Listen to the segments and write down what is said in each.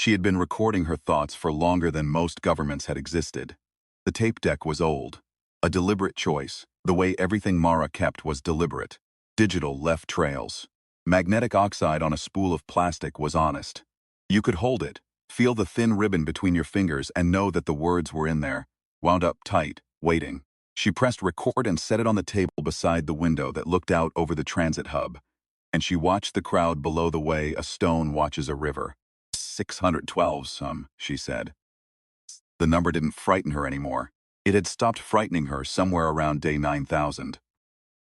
She had been recording her thoughts for longer than most governments had existed. The tape deck was old. A deliberate choice. The way everything Mara kept was deliberate. Digital left trails. Magnetic oxide on a spool of plastic was honest. You could hold it, feel the thin ribbon between your fingers and know that the words were in there, wound up tight, waiting. She pressed record and set it on the table beside the window that looked out over the transit hub. And she watched the crowd below the way a stone watches a river. 612 some, she said. The number didn't frighten her anymore. It had stopped frightening her somewhere around day 9,000.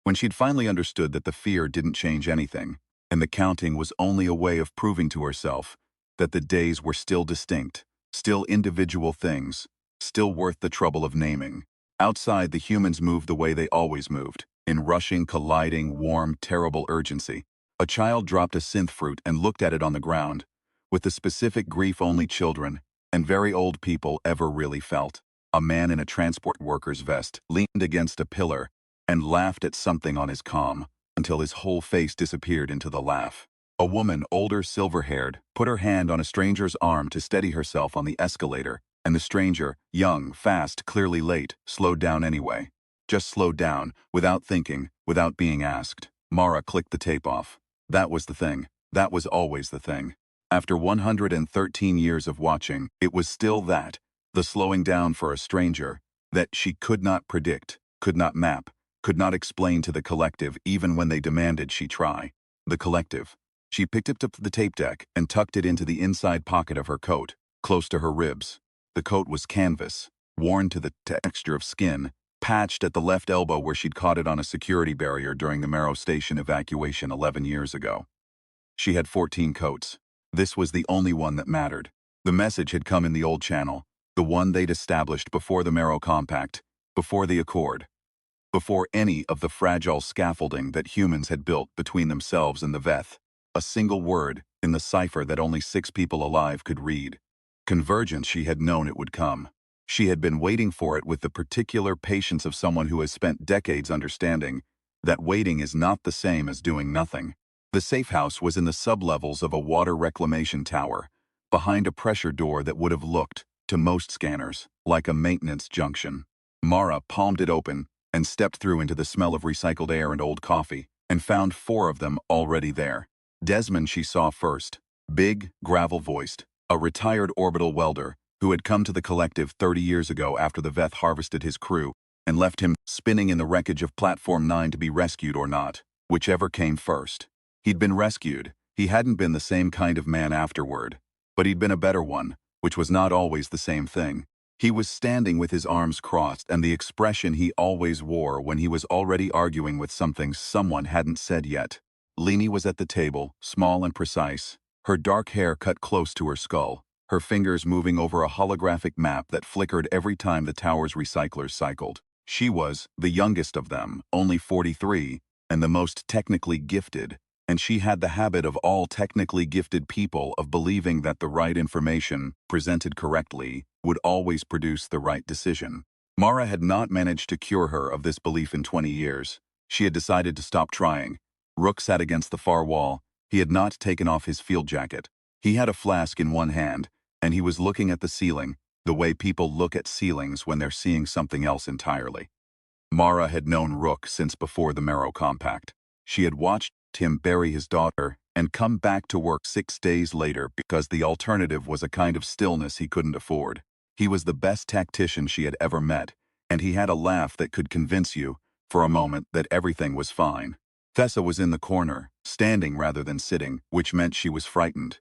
When she'd finally understood that the fear didn't change anything, and the counting was only a way of proving to herself that the days were still distinct, still individual things, still worth the trouble of naming. Outside, the humans moved the way they always moved, in rushing, colliding, warm, terrible urgency. A child dropped a synth fruit and looked at it on the ground, with the specific grief only children and very old people ever really felt. A man in a transport worker's vest leaned against a pillar and laughed at something on his comm until his whole face disappeared into the laugh. A woman, older, silver-haired, put her hand on a stranger's arm to steady herself on the escalator, and the stranger, young, fast, clearly late, slowed down anyway. Just slowed down, without thinking, without being asked. Mara clicked the tape off. That was the thing. That was always the thing. After 113 years of watching, it was still that, the slowing down for a stranger, that she could not predict, could not map, could not explain to the collective even when they demanded she try. The collective. She picked up the tape deck and tucked it into the inside pocket of her coat, close to her ribs. The coat was canvas, worn to the texture of skin, patched at the left elbow where she'd caught it on a security barrier during the Marrow Station evacuation 11 years ago. She had 14 coats. This was the only one that mattered. The message had come in the old channel, the one they'd established before the Marrow Compact, before the Accord, before any of the fragile scaffolding that humans had built between themselves and the Veth. A single word, in the cipher that only 6 people alive could read. Convergence. She had known it would come. She had been waiting for it with the particular patience of someone who has spent decades understanding that waiting is not the same as doing nothing. The safe house was in the sublevels of a water reclamation tower, behind a pressure door that would have looked, to most scanners, like a maintenance junction. Mara palmed it open and stepped through into the smell of recycled air and old coffee, and found 4 of them already there. Desmond she saw first, big, gravel-voiced, a retired orbital welder who had come to the collective 30 years ago after the Veth harvested his crew and left him spinning in the wreckage of Platform 9 to be rescued or not, whichever came first. He'd been rescued. He hadn't been the same kind of man afterward, but he'd been a better one, which was not always the same thing. He was standing with his arms crossed and the expression he always wore when he was already arguing with something someone hadn't said yet. Leanie was at the table, small and precise, her dark hair cut close to her skull, her fingers moving over a holographic map that flickered every time the tower's recyclers cycled. She was the youngest of them, only 43, and the most technically gifted, and she had the habit of all technically gifted people of believing that the right information, presented correctly, would always produce the right decision. Mara had not managed to cure her of this belief in 20 years. She had decided to stop trying. Rook sat against the far wall. He had not taken off his field jacket. He had a flask in one hand, and he was looking at the ceiling, the way people look at ceilings when they're seeing something else entirely. Mara had known Rook since before the Marrow Compact. She had watched him bury his daughter and come back to work 6 days later because the alternative was a kind of stillness he couldn't afford. He was the best tactician she had ever met, and he had a laugh that could convince you, for a moment, that everything was fine. Thessa was in the corner, standing rather than sitting, which meant she was frightened.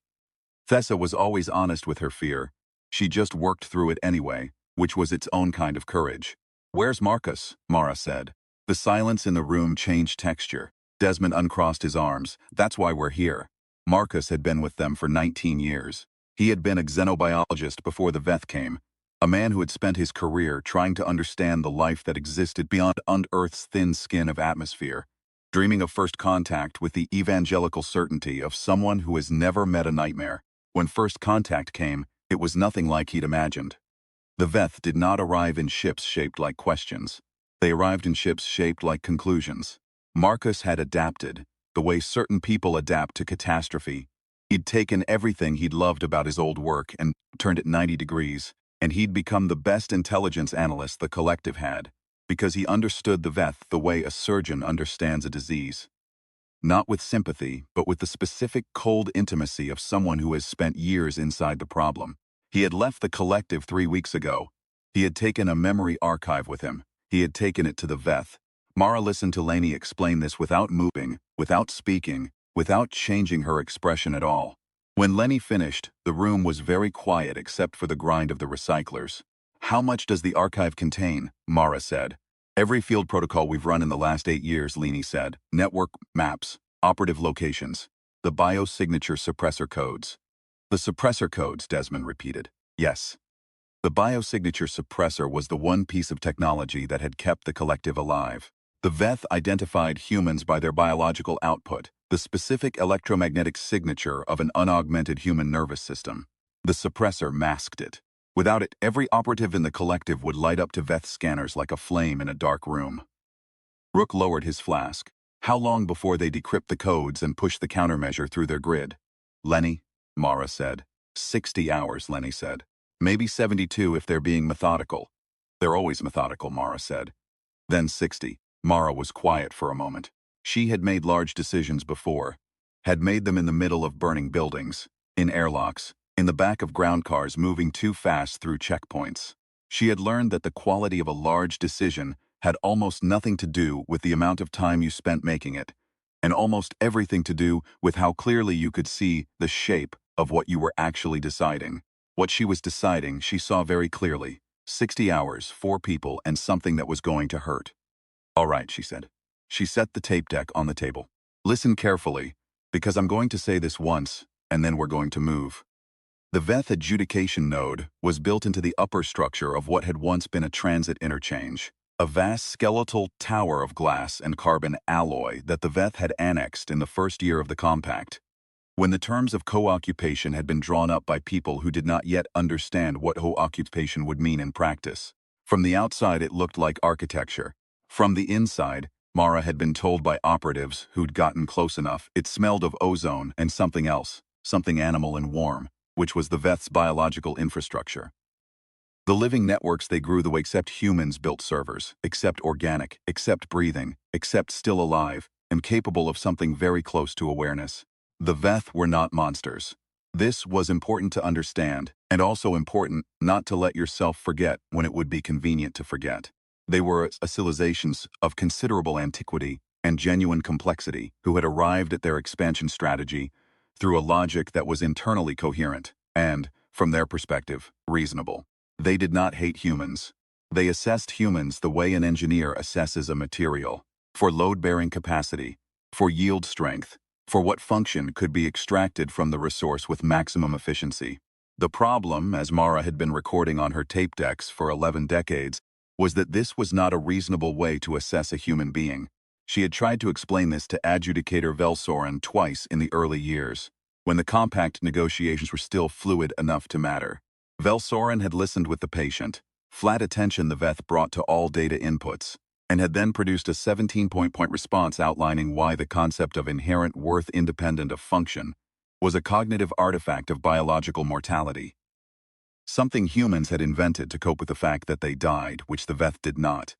Thessa was always honest with her fear. She just worked through it anyway, which was its own kind of courage. "Where's Marcus?" Mara said. The silence in the room changed texture. Desmond uncrossed his arms. "That's why we're here." Marcus had been with them for 19 years. He had been a xenobiologist before the Veth came, a man who had spent his career trying to understand the life that existed beyond Earth's thin skin of atmosphere, dreaming of first contact with the evangelical certainty of someone who has never met a nightmare. When first contact came, it was nothing like he'd imagined. The Veth did not arrive in ships shaped like questions. They arrived in ships shaped like conclusions. Marcus had adapted, the way certain people adapt to catastrophe, He'd taken everything he'd loved about his old work and turned it 90 degrees, and he'd become the best intelligence analyst the collective had, because he understood the Veth the way a surgeon understands a disease. Not with sympathy, but with the specific cold intimacy of someone who has spent years inside the problem. He had left the collective 3 weeks ago. He had taken a memory archive with him. He had taken it to the Veth. Mara listened to Lainey explain this without moving, without speaking, without changing her expression at all. When Lenny finished, the room was very quiet except for the grind of the recyclers. "How much does the archive contain?" Mara said. "Every field protocol we've run in the last 8 years," Lenny said. "Network maps, operative locations, the biosignature suppressor codes." "The suppressor codes," Desmond repeated. "Yes." The biosignature suppressor was the one piece of technology that had kept the collective alive. The Veth identified humans by their biological output, the specific electromagnetic signature of an unaugmented human nervous system. The suppressor masked it. Without it, every operative in the collective would light up to Veth scanners like a flame in a dark room. Rook lowered his flask. "How long before they decrypt the codes and push the countermeasure through their grid?" "Lenny," Mara said. 60 hours, Lenny said. "Maybe 72 if they're being methodical." "They're always methodical," Mara said. Then 60. Mara was quiet for a moment. She had made large decisions before. Had made them in the middle of burning buildings, in airlocks, in the back of ground cars moving too fast through checkpoints. She had learned that the quality of a large decision had almost nothing to do with the amount of time you spent making it, and almost everything to do with how clearly you could see the shape of what you were actually deciding. What she was deciding, she saw very clearly. 60 hours, 4 people, and something that was going to hurt. "All right," she said. She set the tape deck on the table. "Listen carefully, because I'm going to say this once, and then we're going to move." The Veth adjudication node was built into the upper structure of what had once been a transit interchange, a vast skeletal tower of glass and carbon alloy that the Veth had annexed in the first year of the compact. When the terms of co-occupation had been drawn up by people who did not yet understand what co-occupation would mean in practice. From the outside it looked like architecture. From the inside, Mara had been told by operatives who'd gotten close enough, it smelled of ozone and something else, something animal and warm, which was the Veth's biological infrastructure. The living networks they grew the way except humans built servers, except organic, except breathing, except still alive, and capable of something very close to awareness. The Veth were not monsters. This was important to understand, and also important not to let yourself forget when it would be convenient to forget. They were civilizations of considerable antiquity and genuine complexity who had arrived at their expansion strategy through a logic that was internally coherent and, from their perspective, reasonable. They did not hate humans. They assessed humans the way an engineer assesses a material, for load-bearing capacity, for yield strength, for what function could be extracted from the resource with maximum efficiency. The problem, as Mara had been recording on her tape decks for 11 decades, was that this was not a reasonable way to assess a human being. She had tried to explain this to adjudicator Velsoren twice in the early years, when the compact negotiations were still fluid enough to matter. Velsoren had listened with the patient, flat attention the Veth brought to all data inputs, and had then produced a 17-point response outlining why the concept of inherent worth independent of function was a cognitive artifact of biological mortality. Something humans had invented to cope with the fact that they died, which the Veth did not.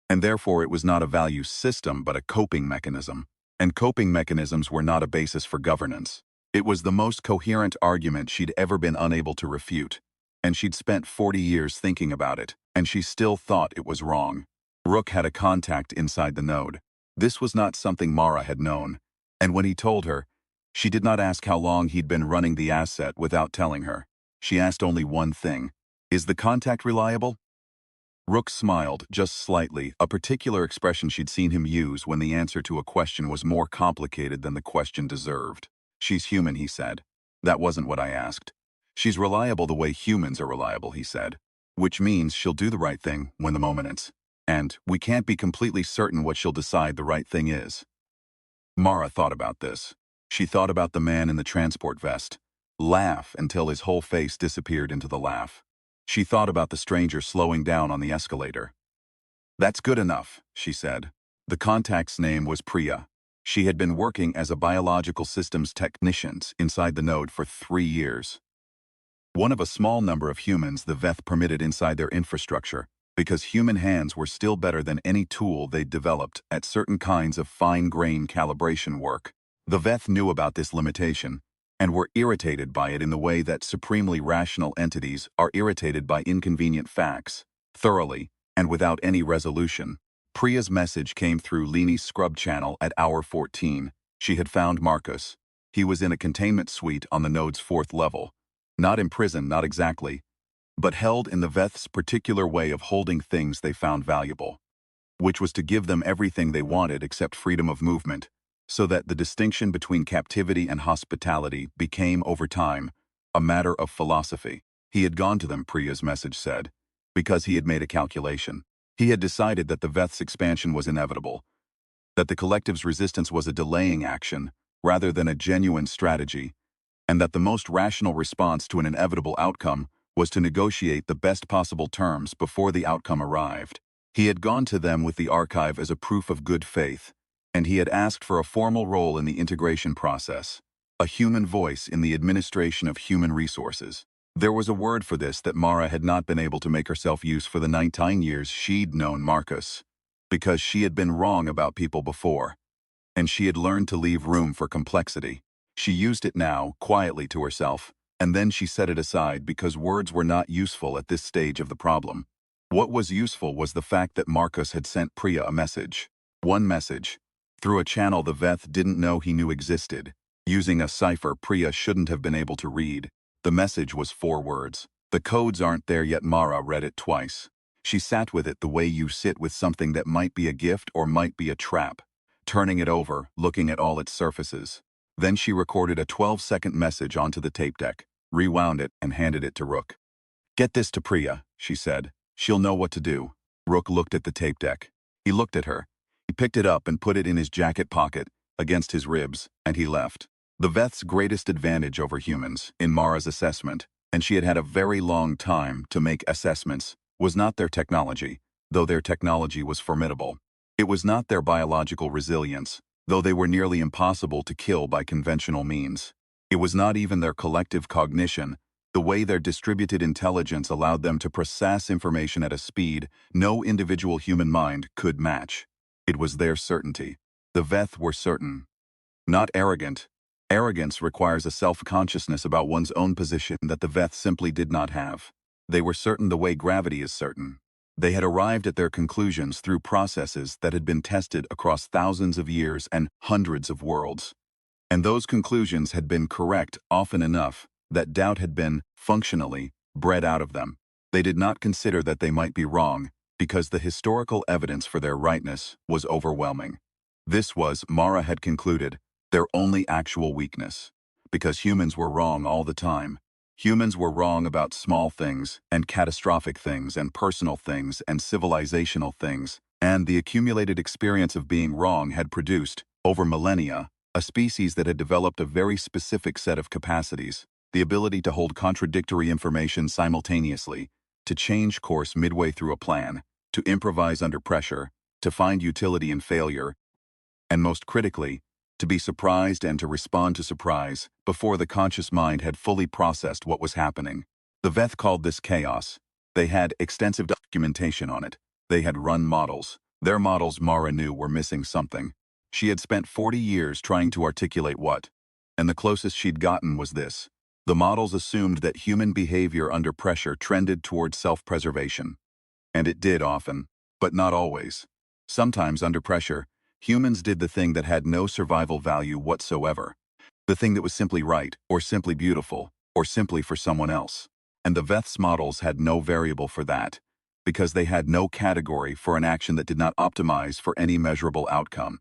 And therefore it was not a value system but a coping mechanism. And coping mechanisms were not a basis for governance. It was the most coherent argument she'd ever been unable to refute. And she'd spent 40 years thinking about it, and she still thought it was wrong. Rook had a contact inside the node. This was not something Mara had known. And when he told her, she did not ask how long he'd been running the asset without telling her. She asked only one thing. "Is the contact reliable?" Rook smiled, just slightly, a particular expression she'd seen him use when the answer to a question was more complicated than the question deserved. "She's human," he said. "That wasn't what I asked." "She's reliable the way humans are reliable," he said. "Which means she'll do the right thing when the moment is. And we can't be completely certain what she'll decide the right thing is." Mara thought about this. She thought about the man in the transport vest. Laugh until his whole face disappeared into the laugh. She thought about the stranger slowing down on the escalator. "That's good enough," she said. The contact's name was Priya. She had been working as a biological systems technician inside the node for 3 years. One of a small number of humans the Veth permitted inside their infrastructure, because human hands were still better than any tool they'd developed at certain kinds of fine-grain calibration work. The Veth knew about this limitation, and were irritated by it in the way that supremely rational entities are irritated by inconvenient facts, thoroughly, and without any resolution. Priya's message came through Leni's scrub channel at hour 14. She had found Marcus. He was in a containment suite on the node's 4th level. Not in prison, not exactly, but held in the Veth's particular way of holding things they found valuable, which was to give them everything they wanted except freedom of movement, so that the distinction between captivity and hospitality became, over time, a matter of philosophy. He had gone to them, Priya's message said, because he had made a calculation. He had decided that the Veth's expansion was inevitable, that the collective's resistance was a delaying action rather than a genuine strategy, and that the most rational response to an inevitable outcome was to negotiate the best possible terms before the outcome arrived. He had gone to them with the archive as a proof of good faith, and he had asked for a formal role in the integration process, a human voice in the administration of human resources. There was a word for this that Mara had not been able to make herself use for the 19 years she'd known Marcus, because she had been wrong about people before, and she had learned to leave room for complexity. She used it now, quietly to herself, and then she set it aside because words were not useful at this stage of the problem. What was useful was the fact that Marcus had sent Priya a message. One message, through a channel the Veth didn't know he knew existed, using a cipher Priya shouldn't have been able to read. The message was 4 words. The codes aren't there yet. Mara read it twice. She sat with it the way you sit with something that might be a gift or might be a trap, turning it over, looking at all its surfaces. Then she recorded a 12-second message onto the tape deck, rewound it, and handed it to Rook. "Get this to Priya," she said. "She'll know what to do." Rook looked at the tape deck. He looked at her. He picked it up and put it in his jacket pocket, against his ribs, and he left. The Veth's greatest advantage over humans, in Mara's assessment, and she had had a very long time to make assessments, was not their technology, though their technology was formidable. It was not their biological resilience, though they were nearly impossible to kill by conventional means. It was not even their collective cognition, the way their distributed intelligence allowed them to process information at a speed no individual human mind could match. It was their certainty. The Veth were certain. Not arrogant. Arrogance requires a self-consciousness about one's own position that the Veth simply did not have. They were certain the way gravity is certain. They had arrived at their conclusions through processes that had been tested across thousands of years and hundreds of worlds. And those conclusions had been correct often enough that doubt had been, functionally, bred out of them. They did not consider that they might be wrong, because the historical evidence for their rightness was overwhelming. This was, Mara had concluded, their only actual weakness. Because humans were wrong all the time. Humans were wrong about small things, and catastrophic things, and personal things, and civilizational things, and the accumulated experience of being wrong had produced, over millennia, a species that had developed a very specific set of capacities, the ability to hold contradictory information simultaneously, to change course midway through a plan, to improvise under pressure, to find utility in failure, and most critically, to be surprised and to respond to surprise before the conscious mind had fully processed what was happening. The Veth called this chaos. They had extensive documentation on it. They had run models. Their models, Mara knew, were missing something. She had spent 40 years trying to articulate what, and the closest she'd gotten was this. The models assumed that human behavior under pressure trended toward self-preservation. And it did often, but not always. Sometimes under pressure, humans did the thing that had no survival value whatsoever. The thing that was simply right, or simply beautiful, or simply for someone else. And the Veth's models had no variable for that, because they had no category for an action that did not optimize for any measurable outcome.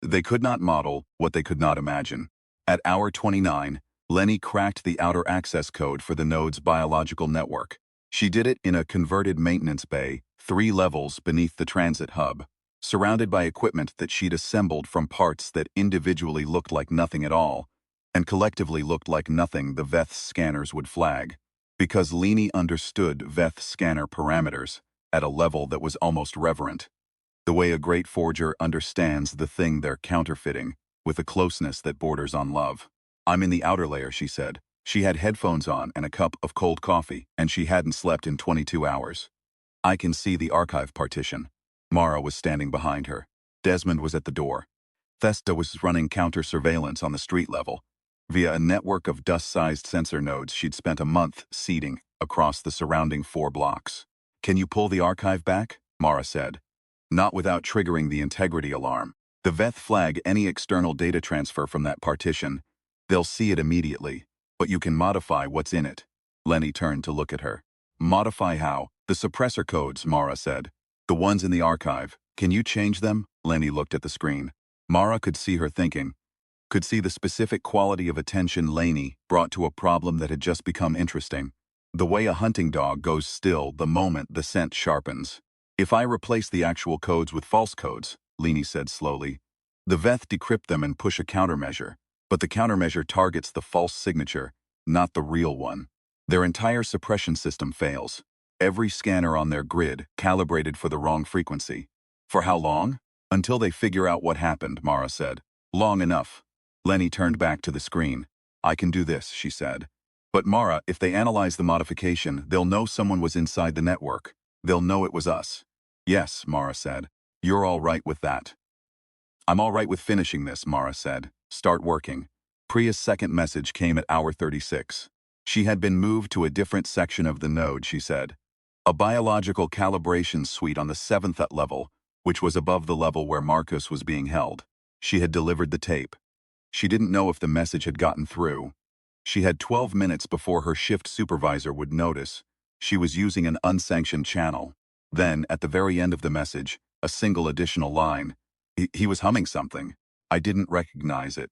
They could not model what they could not imagine. At hour 29, Leni cracked the outer access code for the node's biological network. She did it in a converted maintenance bay, 3 levels beneath the transit hub, surrounded by equipment that she'd assembled from parts that individually looked like nothing at all, and collectively looked like nothing the Veth's scanners would flag, because Leni understood Veth scanner parameters at a level that was almost reverent. the way a great forger understands the thing they're counterfeiting, with a closeness that borders on love. "I'm in the outer layer," she said. She had headphones on and a cup of cold coffee, and she hadn't slept in 22 hours. "I can see the archive partition." Mara was standing behind her. Desmond was at the door. Thesta was running counter-surveillance on the street level, via a network of dust-sized sensor nodes she'd spent a month seeding across the surrounding 4 blocks. "Can you pull the archive back?" Mara said. "Not without triggering the integrity alarm. The Veth flag any external data transfer from that partition. They'll see it immediately, but you can modify what's in it." Lenny turned to look at her. "Modify how?" "The suppressor codes," Mara said. "The ones in the archive. Can you change them?" Lenny looked at the screen. Mara could see her thinking, could see the specific quality of attention Laney brought to a problem that had just become interesting. The way a hunting dog goes still the moment the scent sharpens. "If I replace the actual codes with false codes," Laney said slowly, "the Veth decrypt them and push a countermeasure. But the countermeasure targets the false signature, not the real one. Their entire suppression system fails. Every scanner on their grid calibrated for the wrong frequency." "For how long?" "Until they figure out what happened," Mara said. "Long enough." Lenny turned back to the screen. "I can do this," she said. "But Mara, if they analyze the modification, they'll know someone was inside the network. They'll know it was us." "Yes," Mara said. "You're all right with that." "I'm all right with finishing this," Mara said. "Start working." Priya's second message came at hour 36. She had been moved to a different section of the node, she said. A biological calibration suite on the 7th level, which was above the level where Marcus was being held. She had delivered the tape. She didn't know if the message had gotten through. She had 12 minutes before her shift supervisor would notice. She was using an unsanctioned channel. Then, at the very end of the message, a single additional line. He was humming something. I didn't recognize it.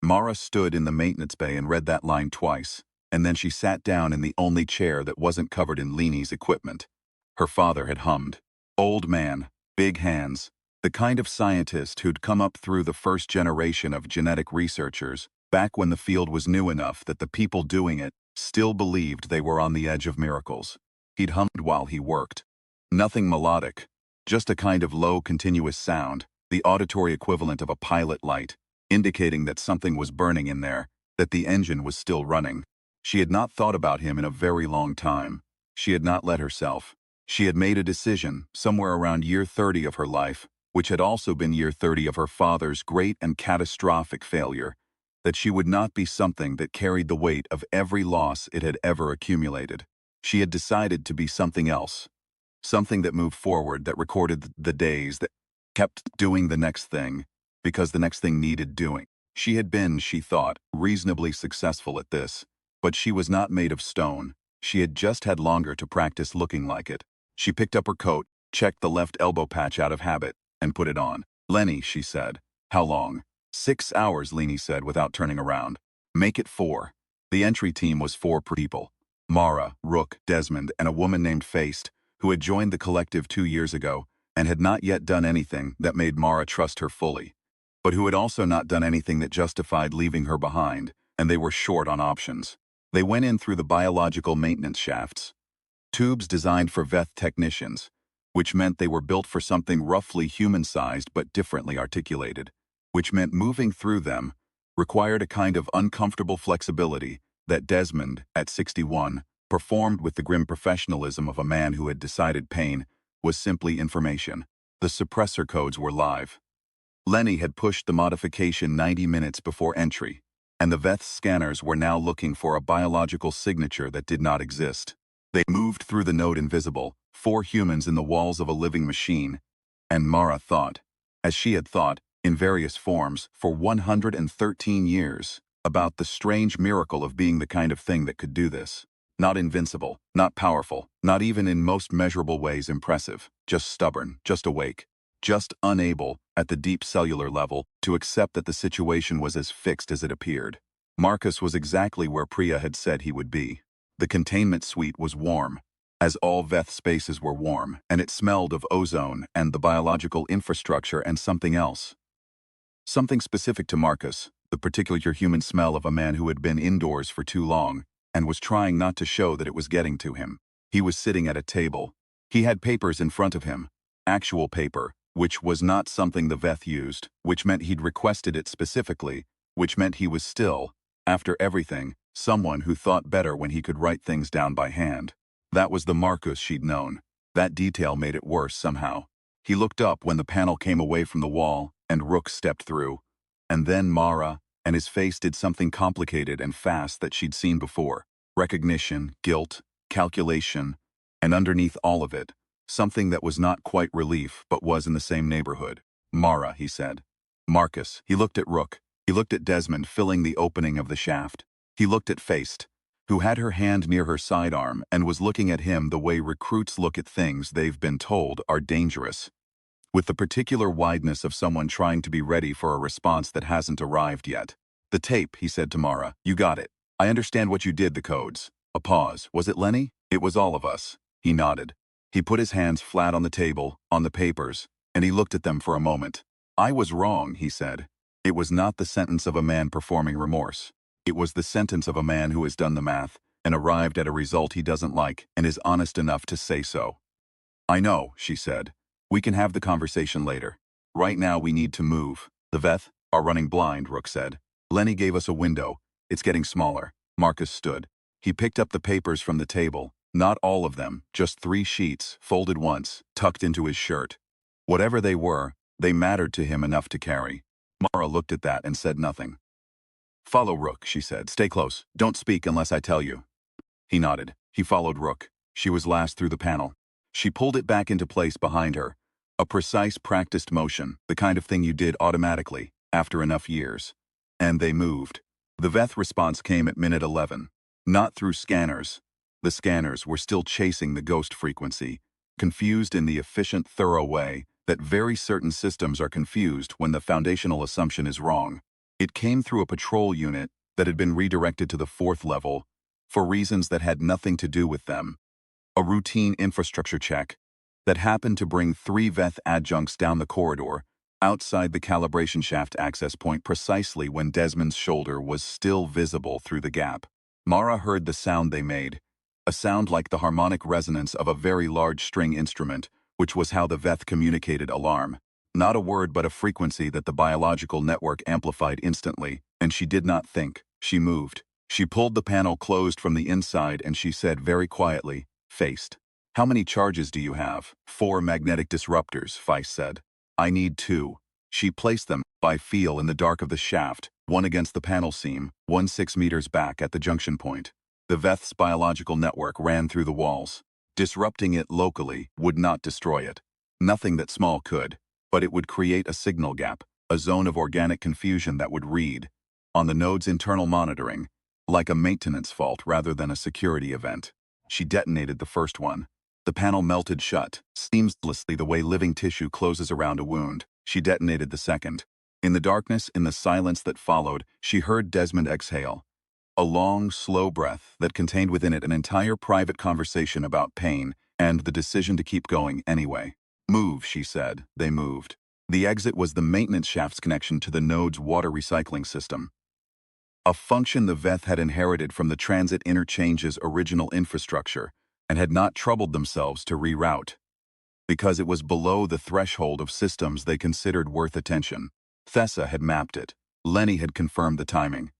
Mara stood in the maintenance bay and read that line twice, and then she sat down in the only chair that wasn't covered in Leanie's equipment. Her father had hummed. Old man, big hands, the kind of scientist who'd come up through the first generation of genetic researchers, back when the field was new enough that the people doing it still believed they were on the edge of miracles. He'd hummed while he worked. Nothing melodic, just a kind of low continuous sound, the auditory equivalent of a pilot light, indicating that something was burning in there, that the engine was still running. She had not thought about him in a very long time. She had not let herself. She had made a decision, somewhere around year 30 of her life, which had also been year 30 of her father's great and catastrophic failure, that she would not be something that carried the weight of every loss it had ever accumulated. She had decided to be something else. Something that moved forward, that recorded the days, that kept doing the next thing, because the next thing needed doing. She had been, she thought, reasonably successful at this, but she was not made of stone. She had just had longer to practice looking like it. She picked up her coat, checked the left elbow patch out of habit, and put it on. "Lenny," she said. "How long?" 6 hours, Lenny said without turning around. "Make it 4. The entry team was 4 people. Mara, Rook, Desmond, and a woman named Feist, who had joined the collective 2 years ago, and had not yet done anything that made Mara trust her fully, but who had also not done anything that justified leaving her behind, and they were short on options. They went in through the biological maintenance shafts, tubes designed for Veth technicians, which meant they were built for something roughly human-sized but differently articulated, which meant moving through them required a kind of uncomfortable flexibility that Desmond, at 61, performed with the grim professionalism of a man who had decided pain was simply information. The suppressor codes were live. Lenny had pushed the modification 90 minutes before entry, and the Veth scanners were now looking for a biological signature that did not exist. They moved through the node invisible, 4 humans in the walls of a living machine, and Mara thought, as she had thought, in various forms, for 113 years, about the strange miracle of being the kind of thing that could do this. Not invincible, not powerful, not even in most measurable ways impressive, just stubborn, just awake, just unable, at the deep cellular level, to accept that the situation was as fixed as it appeared. Marcus was exactly where Priya had said he would be. The containment suite was warm, as all Veth spaces were warm, and it smelled of ozone and the biological infrastructure and something else. Something specific to Marcus, the particular human smell of a man who had been indoors for too long, and was trying not to show that it was getting to him. He was sitting at a table. He had papers in front of him, actual paper, which was not something the Veth used, which meant he'd requested it specifically, which meant he was still, after everything, someone who thought better when he could write things down by hand. That was the Marcus she'd known. That detail made it worse somehow. He looked up when the panel came away from the wall, and Rook stepped through. And then Mara, and his face did something complicated and fast that she'd seen before. Recognition, guilt, calculation, and underneath all of it, something that was not quite relief but was in the same neighborhood. Mara, he said. Marcus. He looked at Rook. He looked at Desmond filling the opening of the shaft. He looked at Feist, who had her hand near her sidearm and was looking at him the way recruits look at things they've been told are dangerous. With the particular wideness of someone trying to be ready for a response that hasn't arrived yet. The tape, he said to Mara. You got it. I understand what you did, the codes. A pause. Was it Lenny? It was all of us. He nodded. He put his hands flat on the table, on the papers, and he looked at them for a moment. I was wrong, he said. It was not the sentence of a man performing remorse. It was the sentence of a man who has done the math and arrived at a result he doesn't like and is honest enough to say so. I know, she said. We can have the conversation later. Right now we need to move. The Veth are running blind, Rook said. Lenny gave us a window. It's getting smaller. Marcus stood. He picked up the papers from the table. Not all of them, just 3 sheets, folded once, tucked into his shirt. Whatever they were, they mattered to him enough to carry. Mara looked at that and said nothing. Follow Rook, she said. Stay close. Don't speak unless I tell you. He nodded. He followed Rook. She was last through the panel. She pulled it back into place behind her. A precise, practiced motion, the kind of thing you did automatically, after enough years. And they moved. The Veth response came at minute 11. Not through scanners. The scanners were still chasing the ghost frequency, confused in the efficient, thorough way that very certain systems are confused when the foundational assumption is wrong. It came through a patrol unit that had been redirected to the 4th level for reasons that had nothing to do with them. A routine infrastructure check that happened to bring 3 Veth adjuncts down the corridor outside the calibration shaft access point precisely when Desmond's shoulder was still visible through the gap. Mara heard the sound they made, a sound like the harmonic resonance of a very large string instrument, which was how the Veth communicated alarm. Not a word but a frequency that the biological network amplified instantly, and she did not think. She moved. She pulled the panel closed from the inside and she said very quietly, Feist. How many charges do you have? 4 magnetic disruptors, Feist said. I need 2. She placed them, by feel in the dark of the shaft, one against the panel seam, 6 meters back at the junction point. The Veth's biological network ran through the walls. Disrupting it locally would not destroy it. Nothing that small could, but it would create a signal gap, a zone of organic confusion that would read, on the node's internal monitoring, like a maintenance fault rather than a security event. She detonated the first one. The panel melted shut, seamlessly the way living tissue closes around a wound. She detonated the second. In the darkness, in the silence that followed, she heard Desmond exhale. A long, slow breath that contained within it an entire private conversation about pain and the decision to keep going anyway. Move, she said. They moved. The exit was the maintenance shaft's connection to the node's water recycling system. A function the Veth had inherited from the transit interchange's original infrastructure and had not troubled themselves to reroute, because it was below the threshold of systems they considered worth attention. Thessa had mapped it. Lenny had confirmed the timing.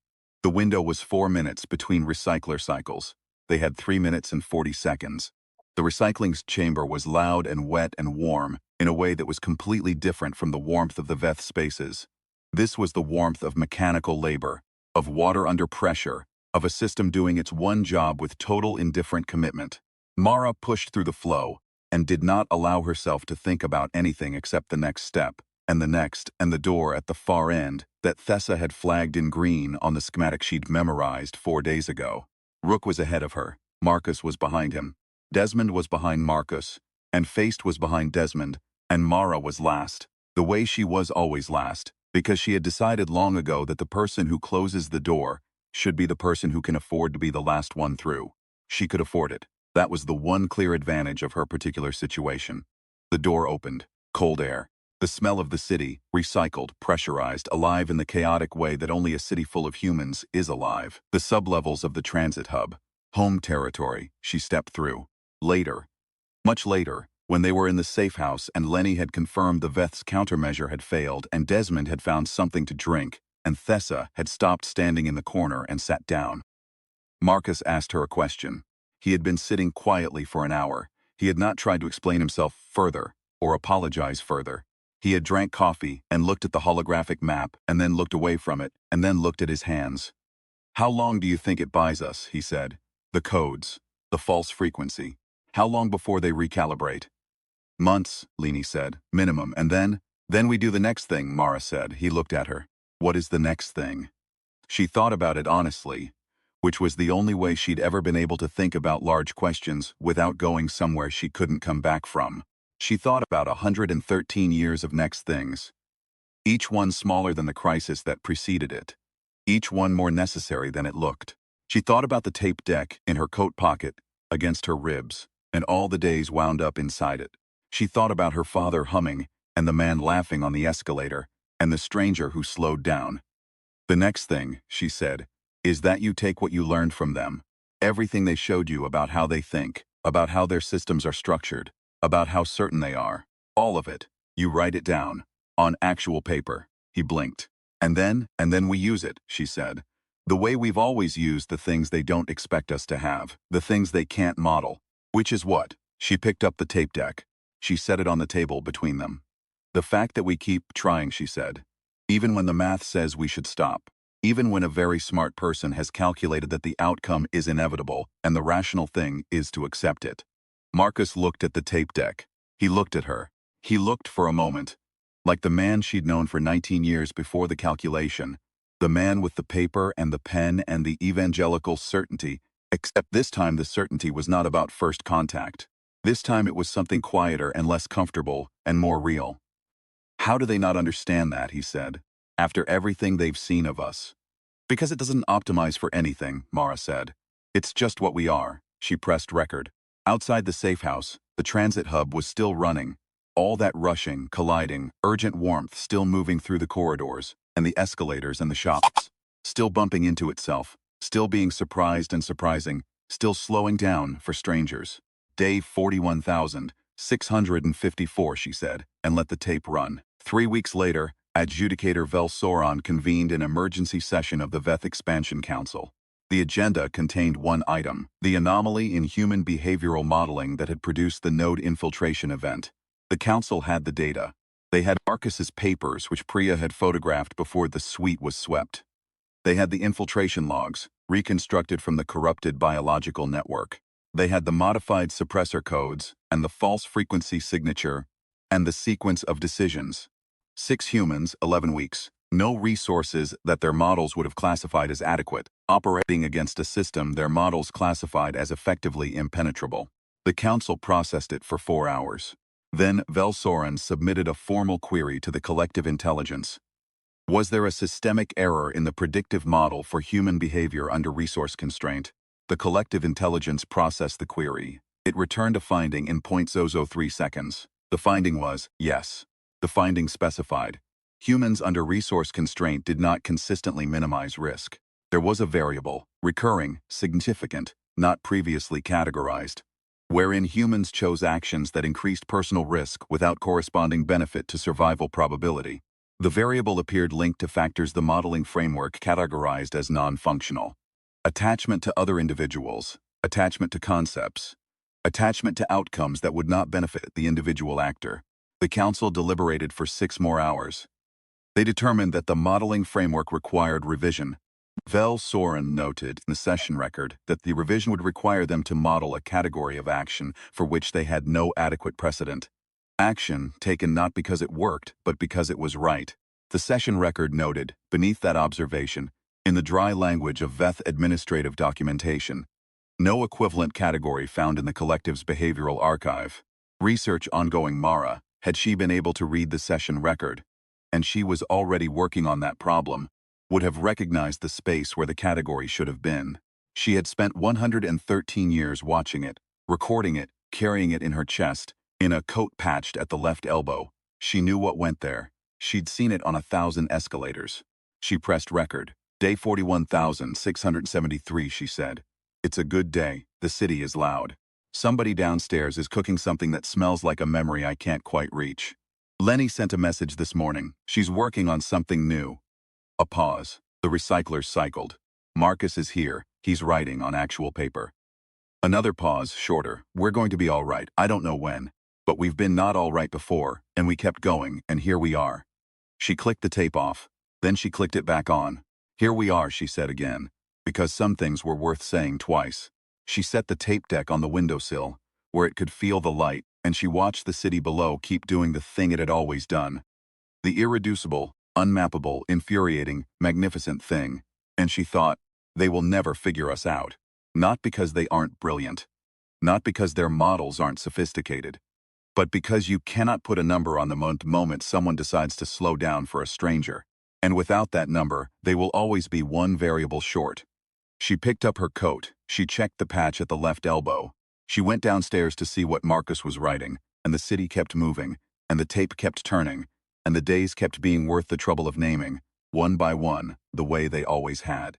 The window was 4 minutes between recycler cycles. They had 3 minutes and 40 seconds. The recycling chamber was loud and wet and warm in a way that was completely different from the warmth of the Veth spaces. This was the warmth of mechanical labor, of water under pressure, of a system doing its one job with total indifferent commitment. Mara pushed through the flow and did not allow herself to think about anything except the next step, and the next, and the door at the far end that Thessa had flagged in green on the schematic she'd memorized 4 days ago. Rook was ahead of her. Marcus was behind him. Desmond was behind Marcus, and Feist was behind Desmond, and Mara was last, the way she was always last, because she had decided long ago that the person who closes the door should be the person who can afford to be the last one through. She could afford it. That was the one clear advantage of her particular situation. The door opened. Cold air. The smell of the city, recycled, pressurized, alive in the chaotic way that only a city full of humans is alive. The sublevels of the transit hub. Home territory. She stepped through. Later, much later, When they were in the safe house and Lenny had confirmed the Veth's countermeasure had failed and Desmond had found something to drink, and Thessa had stopped standing in the corner and sat down. Marcus asked her a question. He had been sitting quietly for an hour. He had not tried to explain himself further or apologize further. He had drank coffee and looked at the holographic map and then looked away from it and then looked at his hands. "How long do you think it buys us?" he said. "The codes, the false frequency. How long before they recalibrate?" "Months," Lenny said, "minimum, and then we do the next thing," Mara said. He looked at her. "What is the next thing?" She thought about it honestly, which was the only way she'd ever been able to think about large questions without going somewhere she couldn't come back from. She thought about 113 years of next things, each one smaller than the crisis that preceded it, each one more necessary than it looked. She thought about the tape deck in her coat pocket against her ribs, and all the days wound up inside it. She thought about her father humming, and the man laughing on the escalator, and the stranger who slowed down. "The next thing," she said, "is that you take what you learned from them, everything they showed you about how they think, about how their systems are structured, about how certain they are, all of it, you write it down, on actual paper." He blinked. And then we use it," she said. "The way we've always used the things they don't expect us to have, the things they can't model." "Which is what?" She picked up the tape deck. She set it on the table between them. "The fact that we keep trying," she said. "Even when the math says we should stop. Even when a very smart person has calculated that the outcome is inevitable and the rational thing is to accept it." Marcus looked at the tape deck. He looked at her. He looked for a moment. Like the man she'd known for 19 years before the calculation. The man with the paper and the pen and the evangelical certainty, except this time the certainty was not about first contact. This time it was something quieter and less comfortable and more real. "How do they not understand that?" he said. "After everything they've seen of us." "Because it doesn't optimize for anything," Mara said. "It's just what we are." She pressed record. Outside the safe house, the transit hub was still running. All that rushing, colliding, urgent warmth still moving through the corridors, and the escalators and the shops. Still bumping into itself, still being surprised and surprising, still slowing down for strangers. "Day 41,654, she said, and let the tape run. 3 weeks later, Adjudicator Velsoran convened an emergency session of the Veth Expansion Council. The agenda contained one item, the anomaly in human behavioral modeling that had produced the node infiltration event. The council had the data. They had Marcus's papers, which Priya had photographed before the suite was swept. They had the infiltration logs, reconstructed from the corrupted biological network. They had the modified suppressor codes, and the false frequency signature, and the sequence of decisions. 6 humans, 11 weeks. No resources that their models would have classified as adequate, operating against a system their models classified as effectively impenetrable. The council processed it for 4 hours. Then Velsoran submitted a formal query to the collective intelligence. Was there a systemic error in the predictive model for human behavior under resource constraint? The collective intelligence processed the query. It returned a finding in 0.003 seconds. The finding was, yes. The finding specified, humans under resource constraint did not consistently minimize risk. There was a variable, recurring, significant, not previously categorized, wherein humans chose actions that increased personal risk without corresponding benefit to survival probability. The variable appeared linked to factors the modeling framework categorized as non-functional. Attachment to other individuals, attachment to concepts, attachment to outcomes that would not benefit the individual actor. The council deliberated for 6 more hours. They determined that the modeling framework required revision. Velsoran noted in the session record that the revision would require them to model a category of action for which they had no adequate precedent. Action taken not because it worked, but because it was right. The session record noted, beneath that observation, in the dry language of Veth administrative documentation, no equivalent category found in the collective's behavioral archive. Research ongoing. Mara, had she been able to read the session record, and she was already working on that problem, would have recognized the space where the category should have been. She had spent 113 years watching it, recording it, carrying it in her chest, in a coat patched at the left elbow. She knew what went there. She'd seen it on 1,000 escalators. She pressed record. Day 41,673, she said. It's a good day. The city is loud. Somebody downstairs is cooking something that smells like a memory I can't quite reach. Lenny sent a message this morning. She's working on something new. A pause. The recyclers cycled. Marcus is here. He's writing on actual paper. Another pause, shorter. We're going to be all right. I don't know when. But we've been not all right before, and we kept going, and here we are. She clicked the tape off. Then she clicked it back on. Here we are, she said again. Because some things were worth saying twice. She set the tape deck on the windowsill, where it could feel the light, and she watched the city below keep doing the thing it had always done. The irreducible, unmappable, infuriating, magnificent thing. And she thought, they will never figure us out. Not because they aren't brilliant. Not because their models aren't sophisticated. But because you cannot put a number on the moment someone decides to slow down for a stranger. And without that number, they will always be one variable short. She picked up her coat. She checked the patch at the left elbow. She went downstairs to see what Marcus was writing, and the city kept moving, and the tape kept turning, and the days kept being worth the trouble of naming, one by one, the way they always had.